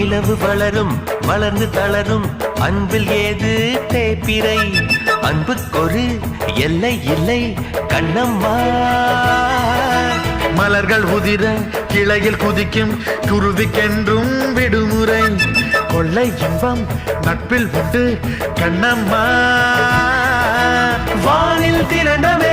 நிலவு வளரும் வளர்ந்து தளரும் அன்பில் ஏது தேப்பிரை அன்புக்கொரு எல்லை இல்லை கண்ணம்மா மலர்கள் உதிர கிளையில் குதிக்கும் குருவிக்கென்றும் விடுமுறை கொள்ளை இன்பம் நட்பில் உண்டு கண்ணம்மா வானில் திரண்டவே